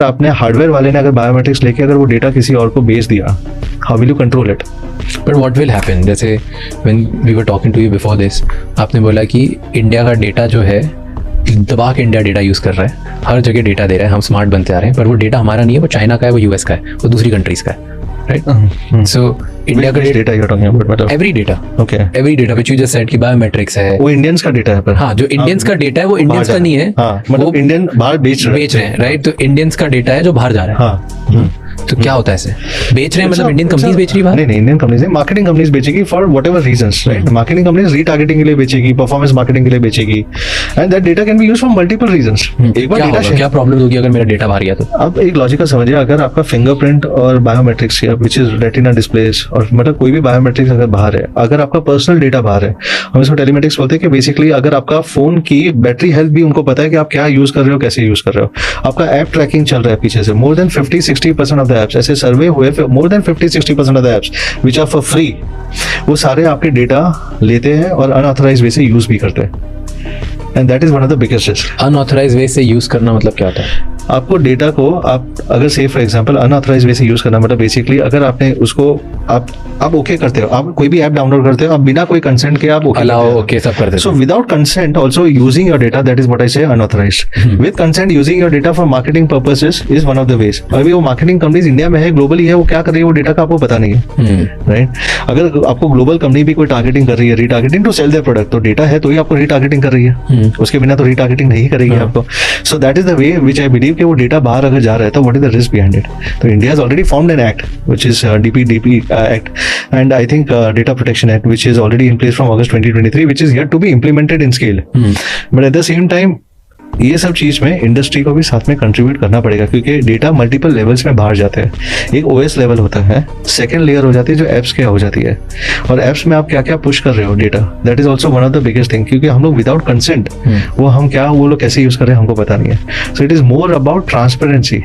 आपने हार्डवेयर वाले ने अगर बायोमेट्रिक्स लेके अगर वो डेटा किसी और को बेच दिया, how will you control it? But what will happen, जैसे when we were talking to you before this, आपने बोला कि इंडिया का डेटा जो है दबा के इंडिया डेटा यूज़ कर रहा है, हर जगह डेटा दे रहा है, हम स्मार्ट बनते आ रहे हैं, पर वो डेटा हमारा नहीं है, वो चाइना का है, वो यूएस का है, वो दूसरी कंट्रीज का है, राइट? सो इंडिया का data you are talking about, मतलब every data, okay, every data which you just said कि बायोमेट्रिक्स है, वो इंडियंस का डेटा है पर हाँ, जो इंडियंस का डेटा है वो इंडियंस का नहीं है, हाँ, मतलब इंडियन बाहर बेच रहे हैं, राइट? तो इंडियंस का डेटा है जो बाहर जा रहा है। हाँ, तो क्या होता है ऐसे बेच रहे हैं, मतलब इंडियन कंपनीज बेच रही है बाहर? नहीं, इंडियन कंपनीज नहीं, मार्केटिंग कंपनीज बेचेगी for whatever reasons, right? Marketing companies retargeting के लिए बेचेगी, परफॉर्मेंस मार्केटिंग के लिए बेचेगी, and that data can be used for multiple reasons. एक बार डेटा क्या प्रॉब्लम होगी अगर मेरा डेटा बाहर गया तो? अब एक लॉजिकल समझिए, अगर आपका फिंगरप्रिंट और बायोमेट्रिक्स या विच इज रेटिना डिस्प्लेस और मतलब कोई भी बायोमेट्रिक्स अगर बाहर है, अगर आपका पर्सनल डेटा बाहर है, हम इसको टेलीमेट्रिक्स बोलते हैं कि बेसिकली अगर आपका फोन की बैटरी हेल्थ भी उनको पता है कि आप क्या यूज कर रहे हो, कैसे यूज कर रहे हो, आपका ऐप ट्रैकिंग चल रहा है पीछे से, more than 50-60% of the apps, ऐसे सर्वे हुए, more than 50-60% of the apps which are for free, वो सारे आपके डेटा लेते हैं और अनऑथराइज्ड वे से यूज भी करते हैं, and that is one of the biggest risk. Unauthorized way से यूज करना मतलब क्या होता है? आपको डेटा को आप अगर से फॉर एग्जांपल अनऑथराइज्ड वे से यूज करना मतलब बेसिकली अगर आपने उसको आप ओके करते हो, आप कोई भी ऐप डाउनलोड करते हो, आप बिना कोई कंसेंट के आप ओके सब करते हो, so without consent also using your data, that is what I say unauthorized. With consent using your data for marketing purposes is one of the ways. अभी वो मार्केटिंग कंपनीज इंडिया में है, globally है, वो क्या कर रही है वो डेटा का आपको पता नहीं है, राइट? अगर आपको ग्लोबल कंपनी भी कोई टारगेटिंग कर रही है, retargeting to sell their product, तो डेटा है तो ही आपको रीटारगेटिंग कर रही है, उसके बिना तो रीटारगेटिंग नहीं करेगी आपको। So that is the way which I believe कि वो डेटा बाहर अगर जा रहा है तो what is the risk behind it? तो India has already formed an act which is DPDP act, and I think Data Protection Act, which is already in place from August 2023, which is yet to be implemented in scale. But at the same time, ये सब चीज में industry को भी साथ में contribute करना पड़ेगा, क्योंकि डेटा मल्टीपल लेवल्स में बाहर जाते हैं। एक OS लेवल होता है, सेकंड लेयर हो जाती है जो एप्स क्या हो जाती है, और एप्स में आप क्या क्या पुश कर रहे हो data, that is also one of the biggest thing, क्योंकि हम लोग विदाउट कंसेंट वो लोग कैसे यूज कर रहे हैं हमको पता नहीं है। So it is more about transparency.